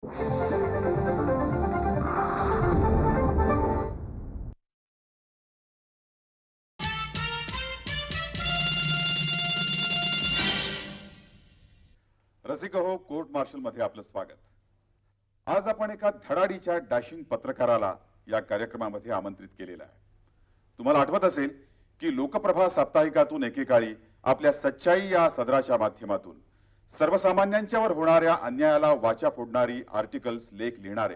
रसिक हो, court marshal मध्ये आपलं स्वागत. आज आपण एका धडाडीच्या डॅशिंग पत्रकाराला या कार्यक्रमामध्ये आमंत्रित केलेला आहे. तुम्हाला आठवत असेल की लोकप्रभा साप्ताहिकातून एकेकाळी आपल्या सच्चाई या सदराच्या माध्यमातून सर्वसामान्यांच्यावर होणाऱ्या अन्यायाला वाचा फोडणारी आर्टिकल्स, लेख लिहिणारे,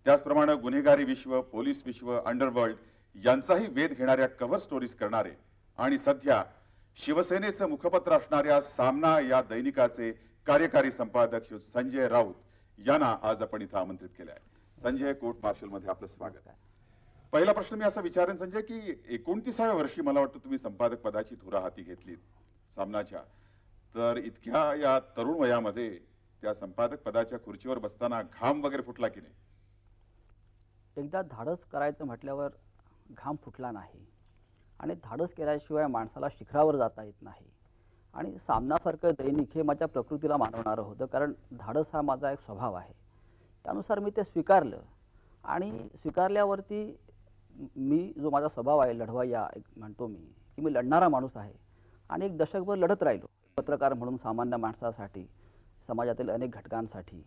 त्याचप्रमाणे गुन्हेगारी विश्व, पोलीस विश्व, अंडरवर्ल्ड यांचाही वेध घेणाऱ्या कव्हर स्टोरीज करणारे आणि सध्या शिवसेनेचं मुखपत्र असणाऱ्या सामना या दैनिकाचे कार्यकारी संपादक श्री संजय राऊत यांना आज आपण इथं आमंत्रित केलं आहे. संजय, कोर्ट मार्शल मध्ये आपलं स्वागत आहे. पहिला प्रश्न मी असा विचारेन संजय की 29व्या वर्षी मला वाटतं तुम्ही संपादक पदाची धुरा हाती घेतलीत सामनाच्या, तर इतक्या या तरुण वयामध्ये त्या संपादक पदाच्या खुर्चीवर बसताना घाम वगैरे फुटला की नाही? एकदा धाडस करायचं म्हटल्यावर घाम फुटला नाही आणि धाडस केल्याशिवाय माणसाला शिखरावर जाता येत नाही. आणि सामनासारखं दैनिक हे माझ्या प्रकृतीला मानवणारं होतं, कारण धाडस हा माझा एक स्वभाव आहे. त्यानुसार मी ते स्वीकारलं आणि स्वीकारल्यावरती मी जो माझा स्वभाव आहे लढवाया, एक म्हणतो मी की मी लढणारा माणूस आहे आणि एक दशकभर लढत राहिलो पत्रकार म्हणून सामान्य माणसासाठी, समाजातील अनेक घटकांसाठी.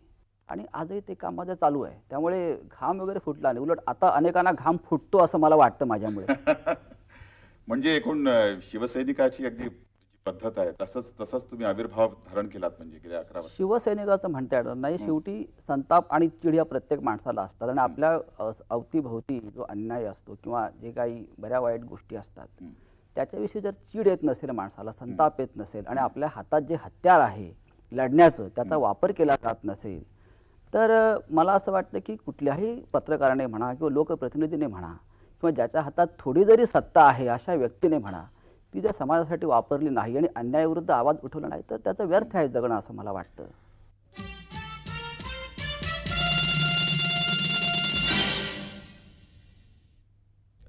आणि आजही ते काम माझं चालू आहे. त्यामुळे घाम वगैरे फुटला नाही, उलट आता अनेकांना घाम फुटतो असं मला वाटतं माझ्यामुळे. म्हणजे एकूण शिवसैनिकाची अगदी पद्धत आहे तसंच तुम्ही आविर्भाव धारण केलात म्हणजे गेल्या 11 वर्ष. शिवसैनिकाचं म्हणता येणार नाही. शेवटी संताप आणि चीड या प्रत्येक माणसाला असतात आणि आपल्या अवतीभोवती जो अन्याय असतो किंवा जे काही बऱ्या वाईट गोष्टी असतात त्याच्याविषयी जर चीड येत नसेल माणसाला, संताप येत नसेल आणि आपल्या हातात जे हत्यार आहे लढण्याचं त्याचा वापर केला जात नसेल, तर मला असं वाटतं की कुठल्याही पत्रकाराने म्हणा किंवा लोकप्रतिनिधीने म्हणा किंवा ज्याच्या हातात थोडी जरी सत्ता आहे अशा व्यक्तीने म्हणा, ती जर समाजासाठी वापरली नाही आणि अन्यायाविरुद्ध आवाज उठवला नाही तर त्याचं व्यर्थ आहे जगणं असं मला वाटतं.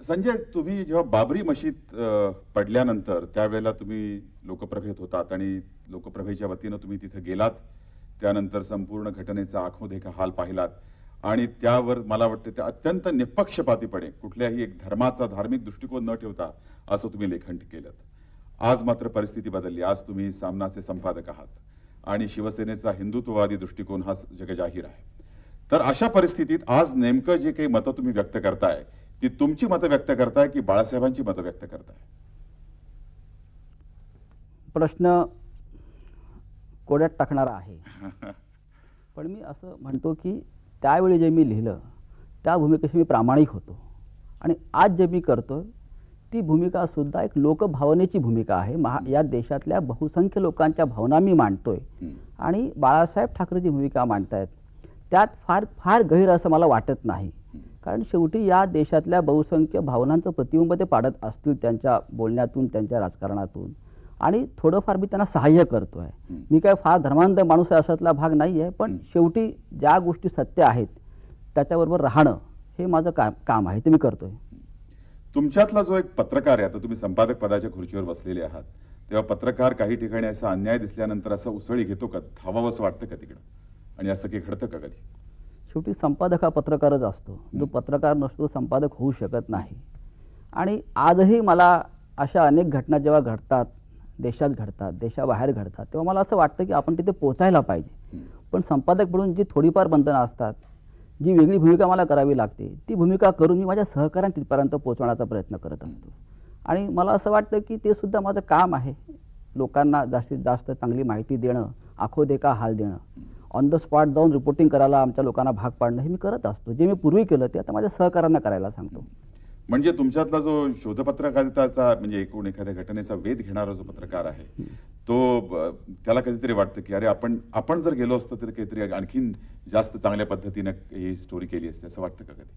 संजय, तुम्ही जेव्हा बाबरी मशीद पडल्यानंतर त्यावेळेला तुम्ही लोकप्रभेत होतात आणि लोकप्रभेच्या वतीनं तुम्ही तिथे गेलात. त्यानंतर संपूर्ण घटनेचा आखोदेखा हाल पाहिलात आणि त्यावर मला वाटतं ते अत्यंत निपक्षपातीपणे कुठल्याही एक धर्माचा धार्मिक दृष्टिकोन न ठेवता असं तुम्ही लेखन केलं. आज मात्र परिस्थिती बदलली. आज तुम्ही सामनाचे संपादक आहात आणि शिवसेनेचा हिंदुत्ववादी दृष्टिकोन हा जगजाहीर आहे. तर अशा परिस्थितीत आज नेमकं जे काही मतं तुम्ही व्यक्त करताय ती तुमची मतं व्यक्त करताय की बाळासाहेबांची मतं व्यक्त करताय? प्रश्न कोड्यात टाकणारा आहे. पण मी असं म्हणतो की त्यावेळी जे मी लिहिलं त्या भूमिकेशी मी प्रामाणिक होतो आणि आज जे मी करतोय ती भूमिका सुद्धा एक लोकभावनेची भूमिका आहे. या देशातल्या बहुसंख्य लोकांच्या भावना मी मांडतोय आणि बाळासाहेब ठाकरेची भूमिका मांडतायत. त्यात फार फार गैर असं मला वाटत नाही, कारण शेवटी या देशातल्या बहुसंख्य भावनांचं प्रतिबिंब ते पाडत असतील त्यांच्या बोलण्यातून, त्यांच्या राजकारणातून, आणि थोडंफार मी त्यांना सहाय्य करतोय. मी काय फार धर्मांध माणूस आहे असातला भाग नाही आहे, पण शेवटी ज्या गोष्टी सत्य आहेत त्याच्याबरोबर राहणं हे माझं काम आहे, ते मी करतोय. तुमच्यातला जो एक पत्रकार आहे, आता तुम्ही संपादक पदाच्या खुर्चीवर बसलेले आहात, तेव्हा पत्रकार काही ठिकाणी असा अन्याय दिसल्यानंतर असं उसळी घेतो का, धावावंसं वाटतं का तिकडं, आणि असं काही घडतं का कधी? शेवटी संपादक हा पत्रकारच असतो. जो पत्रकार नसतो संपादक होऊ शकत नाही. आणि आजही मला अशा अनेक घटना जेव्हा घडतात, देशात घडतात, देशाबाहेर घडतात, तेव्हा मला असं वाटतं की आपण तिथे पोचायला पाहिजे. पण संपादक म्हणून जी थोडीफार बंधनं असतात, जी वेगळी भूमिका मला करावी लागते, ती भूमिका करून मी माझ्या सहकाऱ्यांना तिथपर्यंत पोहोचवण्याचा प्रयत्न करत असतो. आणि मला असं वाटतं की ते सुद्धा माझं काम आहे. लोकांना जास्तीत जास्त चांगली माहिती देणं, आखोदेखा हाल देणं, ऑन द स्पॉट जाऊन रिपोर्टिंग करायला आमच्या लोकांना भाग पाडणं हे मी करत असतो. जे मी पूर्वी केलं ते आता माझ्या सहकाऱ्यांना करायला सांगतो. म्हणजे तुमच्यातला जो शोधपत्रकारिताचा म्हणजे एकूण एखाद्या घटनेचा वेध घेणारा जो पत्रकार आहे तो त्याला कधीतरी वाटतं की अरे आपण जर गेलो असतो तर काहीतरी आणखीन जास्त चांगल्या पद्धतीने ही स्टोरी केली असते, असं वाटतं का कधी?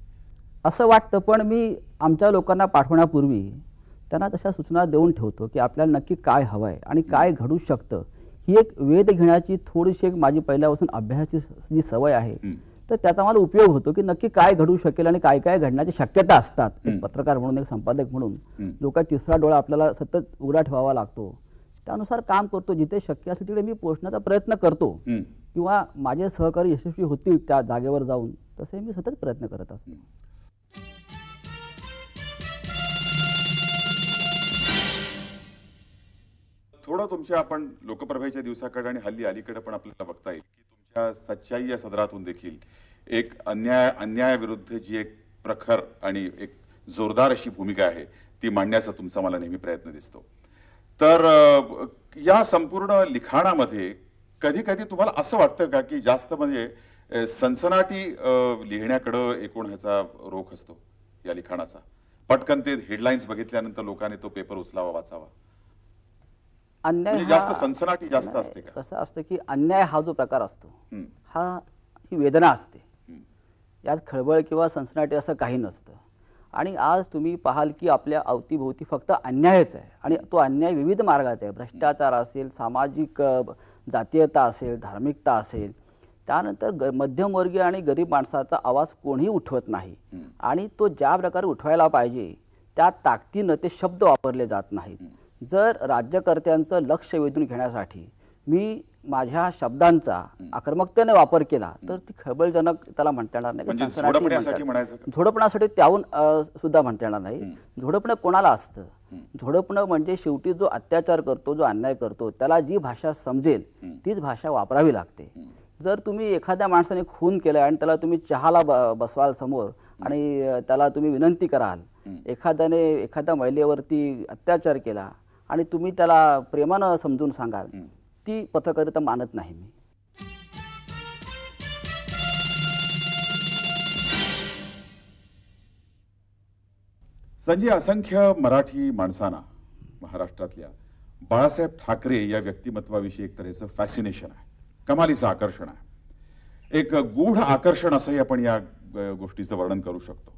असं वाटतं, पण मी आमच्या लोकांना पाठवण्यापूर्वी त्यांना तशा सूचना देऊन ठेवतो की आपल्याला नक्की काय हवं आहे आणि काय घडू शकतं. ही एक वेध घेण्याची थोडीशी एक माझी पहिल्यापासून अभ्यासाची जी सवय आहे, तर त्याचा मला उपयोग होतो की नक्की काय घडू शकेल आणि काय काय घडण्याची शक्यता असतात. एक पत्रकार म्हणून, एक संपादक म्हणून जो काही तिसरा डोळा आपल्याला सतत उघडा ठेवावा लागतो, त्यानुसार काम करतो. जिथे शक्य असेल तिकडे मी पोहोचण्याचा प्रयत्न करतो किंवा माझे सहकारी यशस्वी होतील त्या जागेवर जाऊन, तसे मी सतत प्रयत्न करत असतो. थोडं तुमच्या आपण लोकप्रभेच्या दिवसाकडे आणि हल्ली अलीकडे पण आपल्याला बघता येईल की तुमच्या सच्चाई या सदरातून देखील एक अन्यायाविरुद्ध जी एक प्रखर आणि एक जोरदार अशी भूमिका आहे ती मांडण्याचा तुमचा मला नेहमी प्रयत्न दिसतो. तर या संपूर्ण लिखाणामध्ये कधी कधी तुम्हाला असं वाटतं का की जास्त म्हणजे सनसनाटी लिहिण्याकडं एकूण ह्याचा रोख असतो या लिखाणाचा? पटकन ते हेडलाईन्स बघितल्यानंतर लोकांनी तो पेपर उचलावा, वाचावा, अन्याय म्हणजे जास्त सनसनाटी जास्त असते का? कसं असतं की अन्याय हा जो प्रकार असतो हं, ही वेदना असते. हं, यात खळबळ किंवा सनसनाटी असं काही नसतं. आणि आज तुम्ही पाहाल की आपल्या अवतीभोवती फक्त अन्यायच आहे, आणि तो अन्याय विविध मार्गाचा आहे. भ्रष्टाचार असेल, सामाजिक जातीयता असेल, धार्मिकता असेल, त्यानंतर मध्यमवर्गीय आणि गरीब माणसाचा आवाज कोणीही उठवत नाही. हं. आणि तो ज्या प्रकारे उठवायला पाहिजे त्या ताकदीनं ते शब्द वापरले जात नाहीत. जर राज्यकर्त्यांचं लक्ष वेधून घेण्यासाठी मी माझ्या शब्दांचा आक्रमकतेने वापर केला तर ती खळबळजनक त्याला म्हणता येणार नाही. म्हणजे सनसनाटी झोडपण्यासाठी म्हणतात. म्हणायचं का? झोडपणासाठी त्याहून सुद्धा म्हणता येणार नाही. झोडपणं कोणाला असतं? झोडपणं म्हणजे शेवटी जो अत्याचार करतो, जो अन्याय करतो, त्याला जी भाषा समजेल तीच भाषा वापरावी लागते. जर तुम्ही एखाद्या माणसाने खून केलाय आणि त्याला तुम्ही चहाला बसवाल समोर आणि त्याला तुम्ही विनंती कराल, एखाद्याने एखाद्या महिलेवरती अत्याचार केला आणि तुम्ही त्याला प्रेमानं समजून सांगाल, ती पत्रकारिता मानत नाही मी. संजय, असंख्य मराठी माणसांना महाराष्ट्रातल्या बाळासाहेब ठाकरे या व्यक्तिमत्वाविषयी एक तऱ्हेचं फॅसिनेशन आहे, कमालीचं आकर्षण आहे. एक गूढ आकर्षण असंही आपण या गोष्टीचं वर्णन करू शकतो.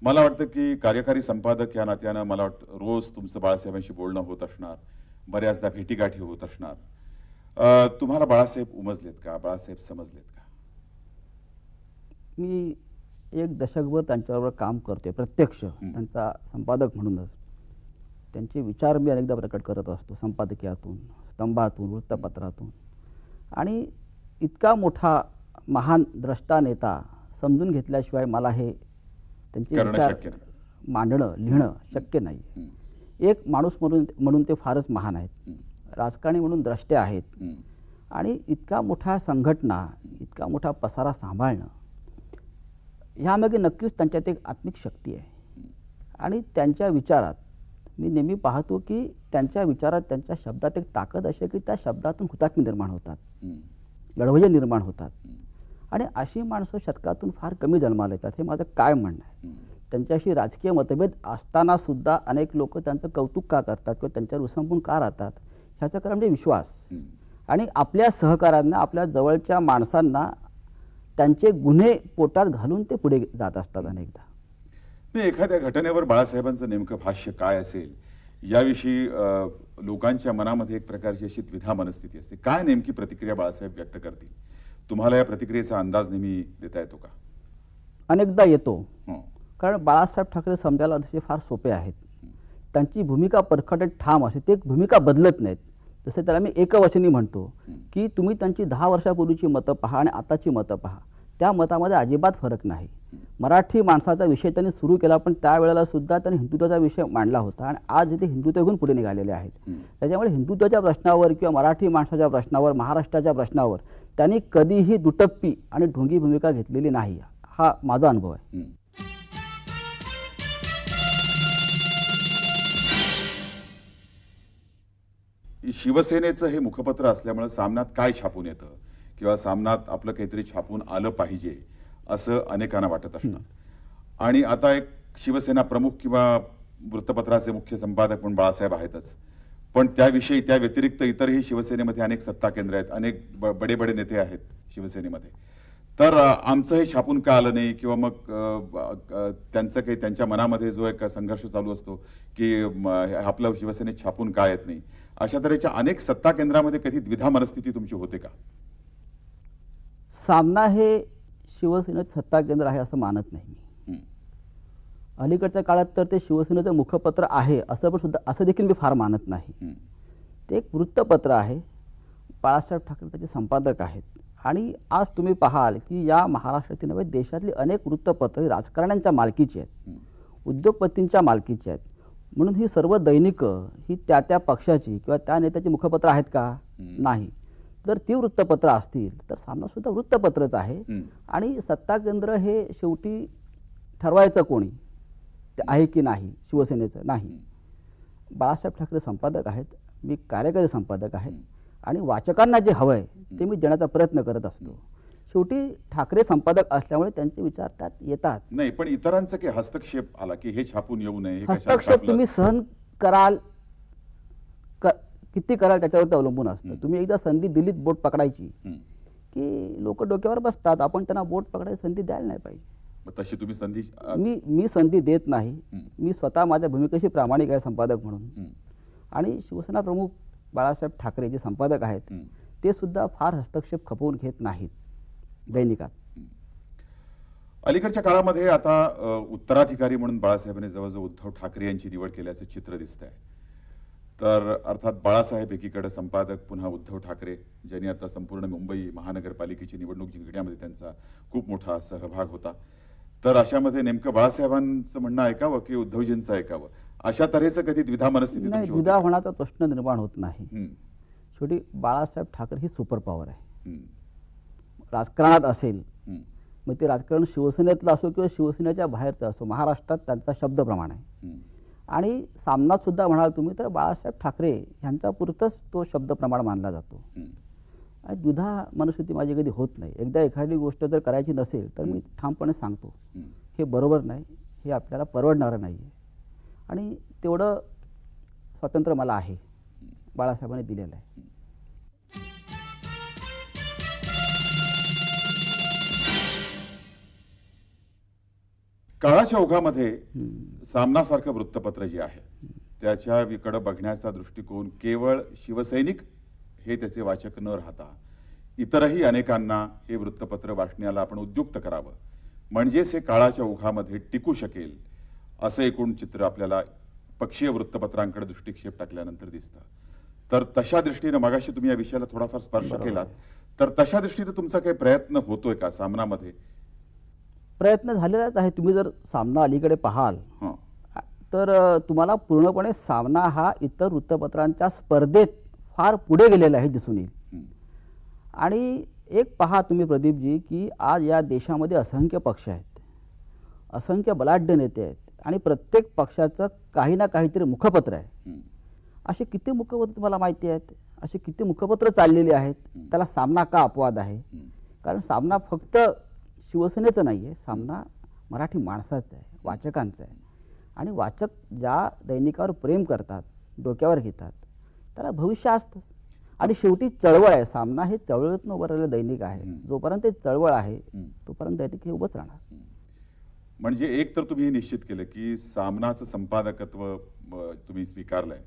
मला वाटतं की कार्यकारी संपादक या नात्यानं मला वाटतं रोज तुमचं बाळासाहेबांशी बोलणं होत असणार, बऱ्याचदा भेटीगाठी होत असणार. तुम्हाला बाळासाहेब उमजलेत का? बाळासाहेब समजलेत का? मी एक दशकभर त्यांच्याबरोबर काम करतोय, प्रत्यक्ष त्यांचा संपादक म्हणूनच. त्यांचे विचार मी अनेकदा प्रकट करत असतो, संपादकीयातून, स्तंभातून, वृत्तपत्रातून. आणि इतका मोठा महान द्रष्टा नेता समजून घेतल्याशिवाय मला हे त्यांचे करणं विचार शक्य नाही. मांडणं, लिहिणं शक्य नाही. एक माणूस म्हणून ते फारच महान आहेत, राजकारणी म्हणून द्रष्टे आहेत. आणि इतका मोठा संघटना, इतका मोठा पसारा सांभाळणं, ह्यामागे नक्कीच त्यांच्यात एक आत्मिक शक्ती आहे. आणि त्यांच्या विचारात मी नेहमी पाहतो की त्यांच्या विचारात, त्यांच्या शब्दात एक ताकद असे की त्या शब्दातून हुतात्मे निर्माण होतात, लढवय्ये निर्माण होतात. आणि अशी माणसं शतकातून फार कमी जन्माला येतात, हे माझं काय म्हणणं आहे. त्यांच्याशी राजकीय मतभेद असताना सुद्धा अनेक लोक त्यांचं कौतुक का करतात किंवा त्यांच्यावर उसंबून का राहतात, ह्याचं कारण म्हणजे विश्वास. आणि आपल्या सहकाऱ्यांना, आपल्या जवळच्या माणसांना त्यांचे गुन्हे पोटात घालून ते पुढे जात असतात अनेकदा. नाही, एखाद्या घटनेवर बाळासाहेबांचं नेमकं भाष्य काय असेल याविषयी लोकांच्या मनामध्ये एक प्रकारची अशी द्विधा मनस्थिती असते. काय नेमकी प्रतिक्रिया बाळासाहेब व्यक्त करतील? तुम्हाला या प्रतिक्रियेचा अंदाज नेहमी देता येतो का? अनेकदा येतो. हं. कारण बाळासाहेब ठाकरे समजायला तसे फार सोपे आहेत. त्यांची भूमिका परखड ठाम असते, ते भूमिका बदलत नाहीत. जसे त्याला मी एकवचनी म्हणतो की तुम्ही त्यांची 10 वर्षापूर्वीची मतं पहा आणि आताची मतं पहा, त्या मतामध्ये अजिबात फरक नाही. मराठी माणसाचा विषय त्यांनी सुरू केला, पण त्यावेळेला सुद्धा त्यांनी हिंदुत्वाचा विषय मांडला होता. आणि आज इथे हिंदुत्व घेऊन पुढे निघालेले आहेत. त्याच्यामुळे हिंदुत्वाच्या प्रश्नावर किंवा मराठी माणसाच्या प्रश्नावर, महाराष्ट्राच्या प्रश्नावर त्यांनी कधीही दुटप्पी आणि ढोंगी भूमिका घेतलेली नाही. हा माझा अनुभव आहे. शिवसेनेचं हे मुखपत्र असल्यामुळे सामनात काय छापून येतं किंवा सामनात आपलं काहीतरी छापून आलं पाहिजे असं अनेकांना वाटत असणार. आणि आता एक शिवसेना प्रमुख किंवा वृत्तपत्राचे मुख्य संपादक म्हणून बाळासाहेब आहेतच, पण त्याविषयी त्या व्यतिरिक्त इतरही शिवसेनेमध्ये अनेक सत्ता केंद्र आहेत, अनेक बडे बडे नेते आहेत शिवसेनेमध्ये. तर आमचं हे छापून का आलं नाही किंवा मग त्यांचं काही त्यांच्या मनामध्ये जो एक संघर्ष चालू असतो की आपलं शिवसेनेत छापून का येत नाही, अशा तऱ्हेच्या अनेक सत्ता केंद्रामध्ये कधी द्विधा मनस्थिती तुमची होते का? सामना हे शिवसेनेत सत्ता केंद्र आहे असं मानत नाही मी. अलीकडच्या काळात तर ते शिवसेनेचं मुखपत्र आहे असं देखील मी फार मानत नाही. ते एक वृत्तपत्र आहे. बाळासाहेब ठाकरे त्याचे संपादक आहेत आणि आज तुम्ही पाहाल की या महाराष्ट्रातील नव्हे देशातली अनेक वृत्तपत्र ही राजकारण्यांच्या मालकीची आहेत, उद्योगपतींच्या मालकीची आहेत. म्हणून ही सर्व दैनिकं ही त्या त्या पक्षाची किंवा त्या नेत्याची मुखपत्र आहेत का? नाही. जर ती वृत्तपत्र असतील तर सामना सुद्धा वृत्तपत्रच आहे. आणि सत्ता केंद्र हे शेवटी ठरवायचं कोणी ते आहे की नाही, शिवसेनेचं नाही. बाळासाहेब ठाकरे संपादक आहेत, मी कार्यकारी संपादक आहे आणि वाचकांना जे हवं आहे ते मी देण्याचा प्रयत्न करत असतो. शेवटी ठाकरे संपादक असल्यामुळे त्यांचे विचार त्यात येतात. नाही, पण इतरांचा काही हस्तक्षेप आला की हे छापून येऊ नये, हे कशाला हस्तक्षेप छापलं? तुम्ही सहन कराल किती कराल त्याच्यावर ते अवलंबून असतं. तुम्ही एकदा संधी दिलीत बोट पकडायची की लोक डोक्यावर बसतात. आपण त्यांना बोट पकडायची संधी द्यायला नाही पाहिजे. मग तशी तुम्ही संधी मी संधी देत नाही. मी स्वतः माझ्या भूमिकेशी प्रामाणिक आहे संपादक म्हणून. आणि शिवसेना प्रमुख बाळासाहेब ठाकरे जे संपादक आहेत ते सुद्धा फार हस्तक्षेप खपवून घेत नाहीत दैनिकात. अलीकडच्या काळामध्ये आता उत्तराधिकारी म्हणून बाळासाहेबांनी जवळजवळ उद्धव ठाकरे यांची निवड केल्याचं चित्र दिसतंय. तर अर्थात बाळासाहेब एकीकडे संपादक, पुन्हा उद्धव ठाकरे ज्यांनी आता संपूर्ण मुंबई महानगरपालिकेची निवडणूक जिंकण्यामध्ये त्यांचा खूप मोठा सहभाग होता. तर अशामध्ये नेमकं बाळासाहेबांचं म्हणणं ऐकावं की उद्धवजींचं ऐकावं, अशा तऱ्हेचं कधी द्विधा मनस्थिती नाही, तुमची द्विधा होती का? होण्याचा प्रश्न निर्माण होत नाही. शेवटी बाळासाहेब ठाकरे ही सुपर पॉवर आहे. राजकारणात असेल मग ते राजकारण शिवसेनेतलं असो किंवा शिवसेनेच्या बाहेरचं असो, महाराष्ट्रात त्यांचा शब्द प्रमाण आहे. आणि सामनात सुद्धा म्हणाल तुम्ही तर बाळासाहेब ठाकरे यांच्या पुरतच तो शब्द प्रमाण मानला जातो. आणि द्विधा मनस्थिती माझी कधी होत नाही. एकदा एखादी गोष्ट जर करायची नसेल तर मी ठामपणे सांगतो हे बरोबर नाही, हे आपल्याला परवडणारं नाही आहे. आणि तेवढं स्वातंत्र्य मला आहे, बाळासाहेबांनी दिलेलं आहे. काळाच्या ओघामध्ये सामनासारखं वृत्तपत्र जे आहे त्याच्याकडे बघण्याचा दृष्टिकोन केवळ शिवसैनिक हे त्याचे वाचक न राहता इतरही अनेकांना हे वृत्तपत्र वाचण्याला आपण उद्युक्त करावं, म्हणजेच हे काळाच्या ओघामध्ये टिकू शकेल असं एकूण चित्र आपल्याला पक्षीय वृत्तपत्रांकडे दृष्टिक्षेप टाकल्यानंतर दिसतं. तर तशा दृष्टीने मगाशी तुम्ही या विषयाला थोडाफार स्पर्श केलात, तर तशा दृष्टीने तुमचा काही प्रयत्न होतोय का सामनामध्ये? प्रयत्न झालेलाच आहे. तुम्ही जर सामना अलीकडे पाहाल तर तुम्हाला पूर्णपणे सामना हा इतर वृत्तपत्रांच्या स्पर्धेत फार पुढे गेलेला आहे दिसून येईल. आणि एक पहा तुम्ही प्रदीपजी की आज या देशामध्ये असंख्य पक्ष आहेत, असंख्य बलाढ्य नेते आहेत आणि प्रत्येक पक्षाचं काही ना काहीतरी मुखपत्र आहे. असे किती मुखपत्र तुम्हाला माहिती आहेत? असे किती मुखपत्र चाललेली आहेत? त्याला सामना का अपवाद आहे? कारण सामना फक्त शिवसेनेचं नाही आहे, सामना मराठी माणसाचं आहे, वाचकांचं आहे. आणि वाचक ज्या दैनिकावर प्रेम करतात, डोक्यावर घेतात, त्याला भविष्य असतं. आणि शेवटी चळवळ आहे. सामना हे चळवळीतून उभं राहिलेलं दैनिक आहे. जोपर्यंत ते चळवळ आहे तोपर्यंत दैनिक हे उभंच राहणार. म्हणजे एक तर तुम्ही हे निश्चित केलं की सामनाचं संपादकत्व तुम्ही स्वीकारलंय,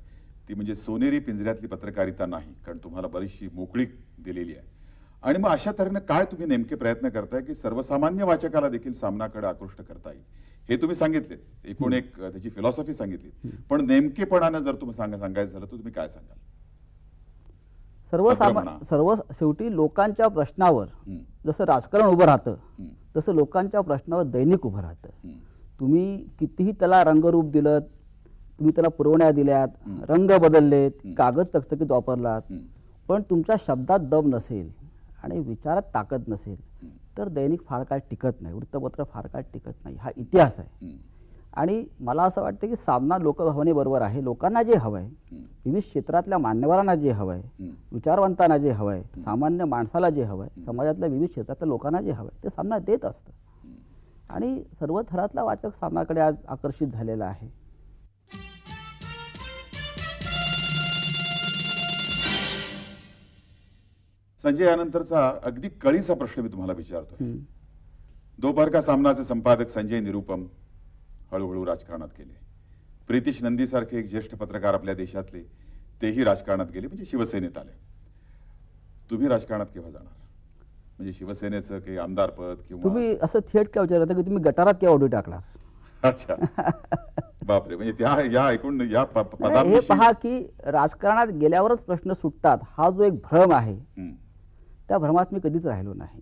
ती म्हणजे सोनेरी पिंजऱ्यातली पत्रकारिता नाही, कारण तुम्हाला बरीचशी मोकळीक दिलेली आहे. आणि मग अशा तऱ्हेनं काय तुम्ही नेमके प्रयत्न करताय की सर्वसामान्य वाचकाला देखील सामनाकडे आकृष्ट करता येईल? हे तुम्ही सांगितले, एकूण एक त्याची फिलॉसॉफी सांगितली, पण नेमकेपणानं जर तुम्ही सांगायचं झालं तर तुम्ही काय सांगाल? सर्व शेवटी लोकांच्या प्रश्नावर जसं राजकारण उभं राहतं तसं लोकांच्या प्रश्नावर दैनिक उभं राहतं. तुम्ही कितीही त्याला रंगरूप दिलं, तुम्ही त्याला पुरवण्या दिल्यात, रंग बदललेत, कागद चकचकीत वापरलात, पण तुमच्या शब्दात दम नसेल आणि विचारात ताकद नसेल तर दैनिक फार काळ टिकत नाही, वृत्तपत्र फार काळ टिकत नाही. हा इतिहास आहे. आणि मला असं वाटतं की सामना लोकभावनेबरोबर आहे. लोकांना जे हवं आहे, विविध क्षेत्रातल्या मान्यवरांना जे हवं आहे, विचारवंतांना जे हवं आहे, सामान्य माणसाला जे हवं आहे, समाजातल्या विविध क्षेत्रातल्या लोकांना जे हवं आहे ते सामना देत असतं. आणि सर्व थरातला वाचक सामनाकडे आज आकर्षित झालेला आहे. संजय, यानंतरचा अगदी कळीचा प्रश्न मी तुम्हाला विचारतोय. दोपहर का सामनाचे संपादक संजय निरुपम हळूहळू राजकारणात गेले. प्रीतिश नंदी सारखे एक ज्येष्ठ पत्रकार आपल्या देशातले तेही राजकारणात गेले, म्हणजे शिवसेनेत आले. तुम्ही राजकारणात केव्हा जाणार? म्हणजे शिवसेनेचं काही आमदार पद किंवा? तुम्ही असं थेट काय विचारता की तुम्ही गटारात केव्हा उडी टाकणार? अच्छा, बापरे. म्हणजे त्या या ऐकून या हे पदांविषयी पहा की राजकारणात गेल्यावरच प्रश्न सुटतात हा जो एक भ्रम आहे त्या भ्रमात मी कधीच राहिलो नाही.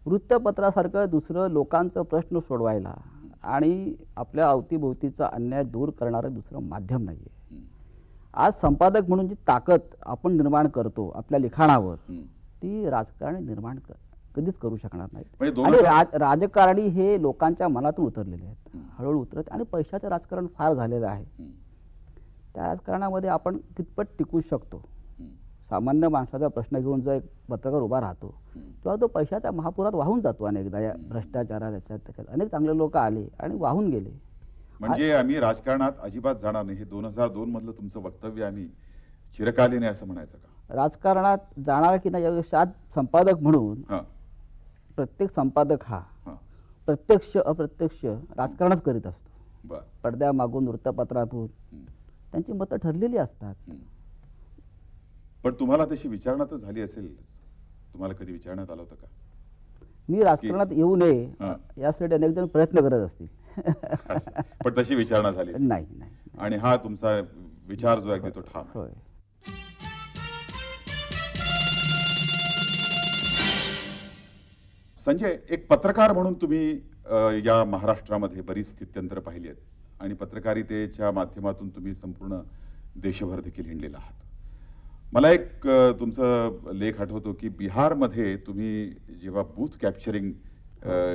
वृत्तपत्रासारखं दुसरं लोकांचं प्रश्न सोडवायला आणि आपल्या अवतीभोवतीचा अन्याय दूर करणारं दुसरं माध्यम नाही आहे. आज संपादक म्हणून जी ताकद आपण निर्माण करतो आपल्या लिखाणावर, ती राजकारणी कधीच करू शकणार म्हणजे नाहीत. दोन आणि राजकारणी हे लोकांच्या मनातून उतरलेले आहेत, हळूहळू उतरत, आणि पैशाचं राजकारण फार झालेलं आहे. त्या राजकारणामध्ये आपण कितपत टिकू शकतो? सामान्य माणसाचा प्रश्न घेऊन जो एक पत्रकार उभा राहतो तेव्हा तो पैशाच्या महापुरात वाहून जातो. अनेकदा या भ्रष्टाचारात त्याच्यात अनेक चांगले लोक आले आणि वाहून गेले. म्हणजे आम्ही राजकारणात अजिबात जाणार नाही, हे 2002 मधलं तुमचं वक्तव्य आम्ही चिरकालीन आहे असं म्हणायचं का? राजकारणात जाणार की नाही यापेक्षा आज संपादक म्हणून हां प्रत्येक संपादक हा हां प्रत्यक्ष अप्रत्यक्ष राजकारणच करीत असतो. बर पडद्यामागून वृत्तपत्रातून त्यांची मतं ठरलेली असतात. पण तुम्हाला तशी विचारणा तर झाली असेल, तुम्हाला कधी विचारण्यात आलं होतं का? मी राजकारणात येऊ नये हां. यासाठी अनेक जण प्रयत्न करत असतील. पण तशी विचारणा झाली नाही नाही. आणि हा तुमचा विचार जो आहे अगदी तो ठाम आहे. होय. संजय, एक पत्रकार म्हणून तुम्ही या महाराष्ट्रामध्ये बरीच स्थित्यंतर पाहिली आहेत आणि पत्रकारितेच्या माध्यमातून तुम्ही संपूर्ण देशभर देखील हिंडलेला आहात. मला एक तुमचा लेख आठवतो की बिहारमध्ये तुम्ही जेव्हा बूथ कॅप्चरिंग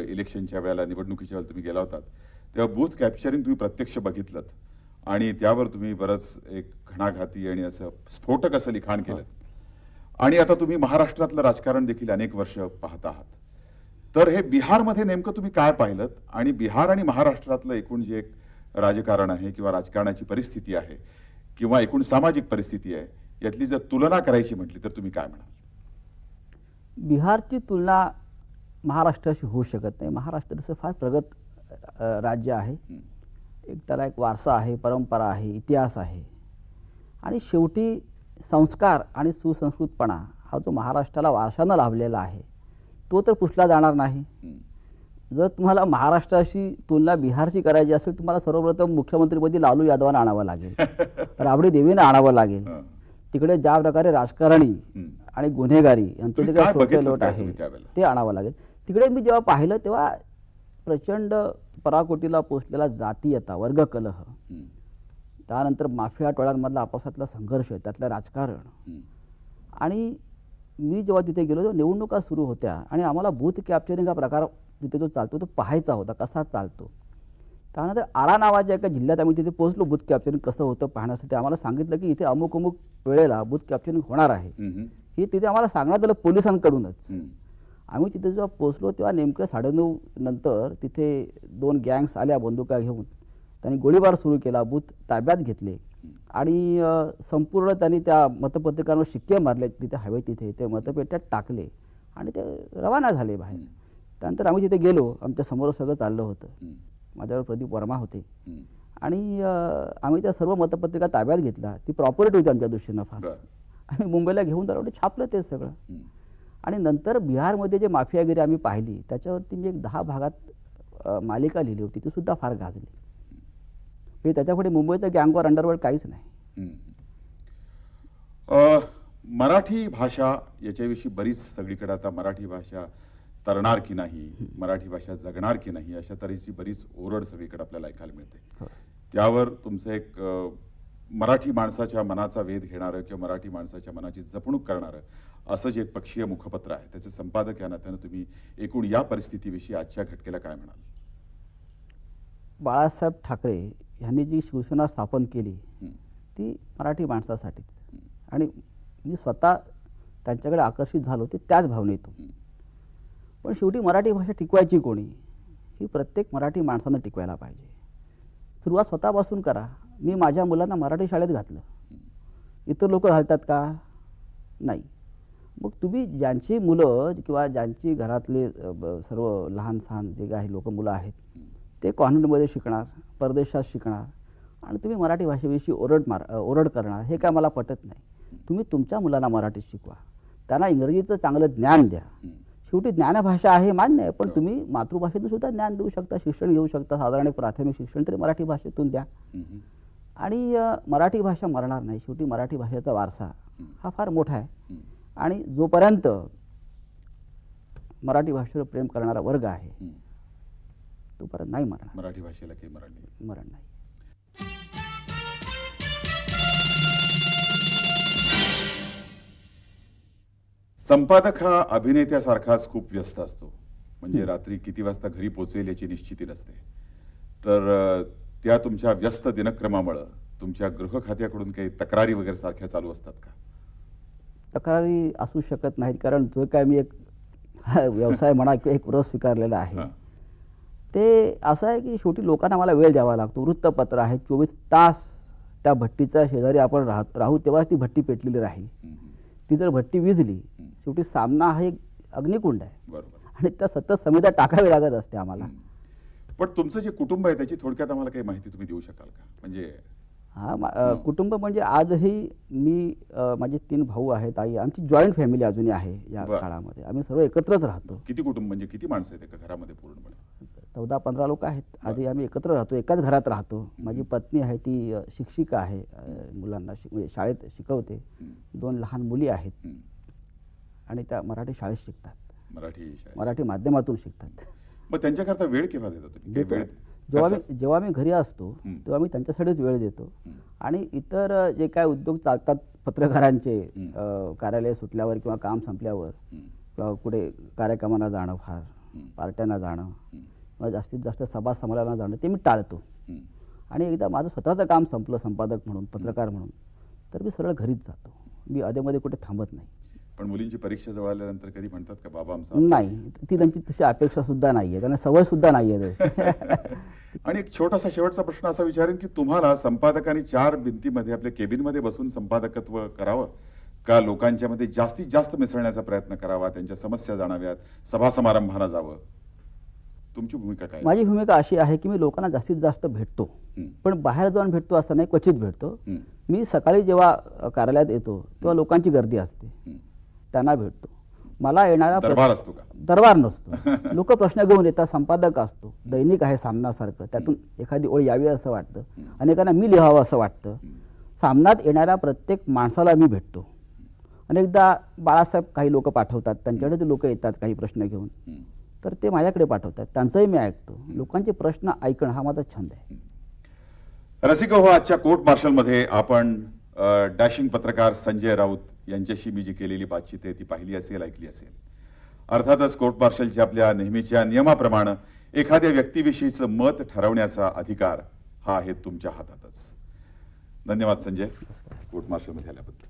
इलेक्शनच्या वेळेला, निवडणुकीच्या वेळेला तुम्ही गेला होतात, तेव्हा बूथ कॅप्चरिंग तुम्ही प्रत्यक्ष बघितलं आणि त्यावर तुम्ही बरंच एक घणाघाती आणि असं स्फोटक असं लिखाण केलं. आणि आता तुम्ही महाराष्ट्रातलं राजकारण देखील अनेक वर्ष पाहत आहात. तर हे बिहारमध्ये नेमकं तुम्ही काय पाहिलं आणि बिहार आणि महाराष्ट्रातलं एकूण जे एक राजकारण आहे किंवा राजकारणाची परिस्थिती आहे किंवा एकूण सामाजिक परिस्थिती आहे, यातली जर तुलना करायची म्हटली तर तुम्ही काय म्हणाल? बिहारची तुलना महाराष्ट्राशी होऊ शकत नाही. महाराष्ट्र तसं फार प्रगत राज्य आहे. त्याला एक वारसा आहे, परंपरा आहे, इतिहास आहे, आणि शेवटी संस्कार आणि सुसंस्कृतपणा हा जो महाराष्ट्राला वारशानं लाभलेला आहे तो तर पुसला जाणार नाही. जर तुम्हाला महाराष्ट्राशी तुलना बिहारची करायची असेल, तुम्हाला सर्वप्रथम मुख्यमंत्रीपदी लालू यादवांना आणावं लागेल, राबडी देवींना आणावं लागेल. तिकडे ज्या प्रकारे राजकारणी आणि गुन्हेगारी यांचं जे काही सोटे लोट आहे ते आणावं लागेल. तिकडे मी जेव्हा पाहिलं तेव्हा प्रचंड पराकोटीला पोचलेला जातीयता, वर्गकलह, त्यानंतर माफिया टोळ्यांमधला आपापसातला संघर्ष, त्यातलं राजकारण. आणि मी जेव्हा तिथे गेलो तेव्हा निवडणुका सुरू होत्या आणि आम्हाला बूथ कॅप्चरिंग हा प्रकार तिथे जो चालतो तो पाहायचा होता, कसा चालतो. त्यानंतर आरा नावाच्या एका जिल्ह्यात आम्ही तिथे पोहोचलो बूथ कॅप्चरिंग कसं होतं पाहण्यासाठी. आम्हाला सांगितलं की इथे अमुक अमुक वेळेला बूथ कॅप्चरिंग होणार आहे. हे तिथे आम्हाला सांगण्यात आलं पोलिसांकडूनच. आम्ही तिथे जेव्हा पोहोचलो तेव्हा नेमकं 9:30 नंतर तिथे 2 गँग्स आल्या बंदुका घेऊन. त्यांनी गोळीबार सुरू केला, बूथ ताब्यात घेतले आणि संपूर्ण त्यांनी त्या मतपत्रिकांवर शिक्के मारले तिथे हवे तिथे, ते मतपेट्यात टाकले आणि ते रवाना झाले बाहेर. त्यानंतर आम्ही तिथे गेलो, आमच्या समोर सगळं चाललं होतं. माझ्यावर प्रदीप वर्मा होते आणि आम्ही त्या सर्व मतपत्रिका ताब्यात घेतल्या. ती प्रॉपर्टी होती आमच्या दृष्टीनं फार. आम्ही मुंबईला घेऊन जालो, छापलं ते सगळं. आणि नंतर बिहारमध्ये जे माफियागिरी आम्ही पाहिली त्याच्यावरती मी एक 10 भागात मालिका लिहिली होती, ती सुद्धा फार गाजली. हे त्याच्यापुढे मुंबईचं गँगवॉर, अंडरवर्ल्ड काहीच नाही. मराठी भाषा याच्याविषयी बरीच सगळीकडे आता मराठी भाषा तरणार की नाही, मराठी भाषा जगणार की नाही, अशा तऱ्हेची बरीच ओरड सगळीकडे आपल्याला ऐकायला मिळते. त्यावर तुमचं एक मराठी माणसाच्या मनाचा वेध घेणारं किंवा मराठी माणसाच्या मनाची जपणूक करणारं असं जे एक पक्षीय मुखपत्र आहे त्याचे संपादक या नात्यानं तुम्ही एकूण या परिस्थितीविषयी आजच्या घटकेला काय म्हणाल? बाळासाहेब ठाकरे यांनी जी शिवसेना स्थापन केली ती मराठी माणसासाठीच, आणि मी स्वतः त्यांच्याकडे आकर्षित झालो ते त्याच भावनेतून. पण शेवटी मराठी भाषा टिकवायची कोणी, ही प्रत्येक मराठी माणसानं टिकवायला पाहिजे. सुरुवात स्वतःपासून करा. मी माझ्या मुलांना मराठी शाळेत घातलं, इतर लोक घालतात का? नाही. मग तुम्ही ज्यांची मुलं किंवा ज्यांची घरातले सर्व लहान सहान जे काही मुलं आहेत ते कॉन्व्हेंटमध्ये शिकणार, परदेशात शिकणार, आणि तुम्ही मराठी भाषेविषयी ओरड करणार, हे काय मला पटत नाही. तुम्ही तुमच्या मुलांना मराठीत शिकवा, त्यांना इंग्रजीचं चांगलं ज्ञान द्या. शेवटी ज्ञानभाषा आहे मान्य आहे, पण तुम्ही मातृभाषेतून सुद्धा ज्ञान देऊ शकता, शिक्षण घेऊ शकता. साधारण एक प्राथमिक शिक्षण तरी मराठी भाषेतून द्या. आणि मराठी भाषा मरणार नाही. शेवटी मराठी भाषेचा वारसा हा फार मोठा आहे आणि जोपर्यंत मराठी भाषेवर प्रेम करणारा वर्ग आहे हं. तो परत नाही मरणार. मराठी भाषेला काही मरण नाही. मरण नाही. संपादक हा अभिनेत्यासारखाच खूप व्यस्त असतो. म्हणजे रात्री किती वाजता घरी पोहोचेल याची निश्चिती नसते. तर त्या तुमच्या व्यस्त दिनक्रमामुळे तुमच्या गृह खात्याकडून काही तक्रारी वगैरे सारख्या चालू असतात का? तक्रारी असू शकत नाहीत, कारण जो काय मी एक व्यवसाय म्हणा किंवा एक व्रत स्वीकारलेला आहे हां. ते असं आहे की शेवटी लोकांना मला वेळ द्यावा लागतो. वृत्तपत्र आहे, 24 तास त्या भट्टीच्या शेजारी आपण राहू तेव्हाच ती भट्टी पेटलेली राहील. हं, हं. ती जर भट्टी विझली, शेवटी सामना हा एक अग्निकुंड आहे बरोबर. आणि त्या सतत संविधा टाकावी लागत असते आम्हाला. हं. पण तुमचं जे कुटुंब आहे त्याची थोडक्यात आम्हाला काही माहिती तुम्ही देऊ शकाल का? म्हणजे कुटुंब म्हणजे आजही मी माझे 3 भाऊ आहेत, आई, आमची जॉईंट फॅमिली अजूनही आहे. या बरं. काळामध्ये आम्ही सर्व एकत्रच राहतो. किती कुटुंब, म्हणजे किती माणसं आहेत एका घरामध्ये पूर्णपणे? 14-15 लोक आहेत. आधी आम्ही एकत्र राहतो, एकाच घरात राहतो. माझी पत्नी आहे, ती शिक्षिका आहे, मुलांना म्हणजे शाळेत शिकवते. हं. 2 लहान मुली आहेत हं. आणि त्या मराठी शाळेत शिकतात, मराठी शाळेत. मराठी माध्यमातून शिकतात. मग त्यांच्याकरता वेळ केव्हा देता तुम्ही? काही वेळ कसं? जेव्हा मी घरी असतो हं. तेव्हा मी त्यांच्यासाठीच वेळ देतो. हं. आणि इतर जे काय उद्योग चालतात पत्रकारांचे, हं. कार्यालय सुटल्यावर किंवा काम संपल्यावर हं. किंवा कुठे कार्यक्रमांना जाणं, फार हं. पार्ट्यांना जाणं हं. किंवा जास्तीत जास्त सभा समारंभाला जाणं ते मी टाळतो. हं. आणि एकदा माझं स्वतःचं काम संपलं संपादक म्हणून, पत्रकार म्हणून, तर मी सरळ घरीच जातो. मी अधेमध्ये कुठे थांबत नाही. पण मुलींची परीक्षा जवळ आल्यानंतर कधी म्हणतात का बाबा आमचा नाही, ती त्यांची तशी अपेक्षा सुद्धा नाही आहे, त्यांना सवय सुद्धा नाही आहे. आणि एक छोटासा शेवटचा प्रश्न असा विचारेन की तुम्हाला संपादकांनी 4 भिंतीमध्ये आपल्या केबिनमध्ये बसून संपादकत्व करावं का लोकांच्या मध्ये जास्तीत जास्त मिसळण्याचा प्रयत्न करावा, त्यांच्या समस्या जाणाव्यात, सभा समारंभांना जावं? तुमची भूमिका काय? माझी भूमिका अशी आहे की मी लोकांना जास्तीत जास्त भेटतो, हं. पण बाहेर जाऊन भेटतो असं नाही, क्वचित भेटतो. हं. मी सकाळी जेव्हा कार्यालयात येतो तेव्हा लोकांची गर्दी असते, हं. त्यांना भेटतो. मला येणारा दरबार असतो का? दरबार नसतो. लोक प्रश्न घेऊन येतात, संपादक असतो, दैनिक आहे सामनासारखं, त्यातून एखादी ओळ यावी असं वाटतं, अनेकांना मी लिहावं असं वाटतं. सामनात येणाऱ्या प्रत्येक माणसाला मी भेटतो. अनेकदा बाळासाहेब काही लोक पाठवतात, त्यांच्याकडे ते लोक येतात काही प्रश्न घेऊन, हं. तर ते माझ्याकडे पाठवतात, त्यांचंही मी ऐकतो. लोकांचे प्रश्न ऐकणं हा माझा छंद आहे. रसिक हो, आजच्या कोर्ट मार्शलमध्ये आपण डॅशिंग पत्रकार संजय राऊत यांच्याशी मी जी केलेली बातचीत आहे ती पाहिली असेल, ऐकली असेल. अर्थातच कोर्ट मार्शलच्या आपल्या नेहमीच्या नियमाप्रमाणे एखाद्या व्यक्तीविषयीचं मत ठरवण्याचा अधिकार हा आहे तुमच्या हातातच. धन्यवाद संजय, कोर्ट मार्शलमध्ये आल्याबद्दल.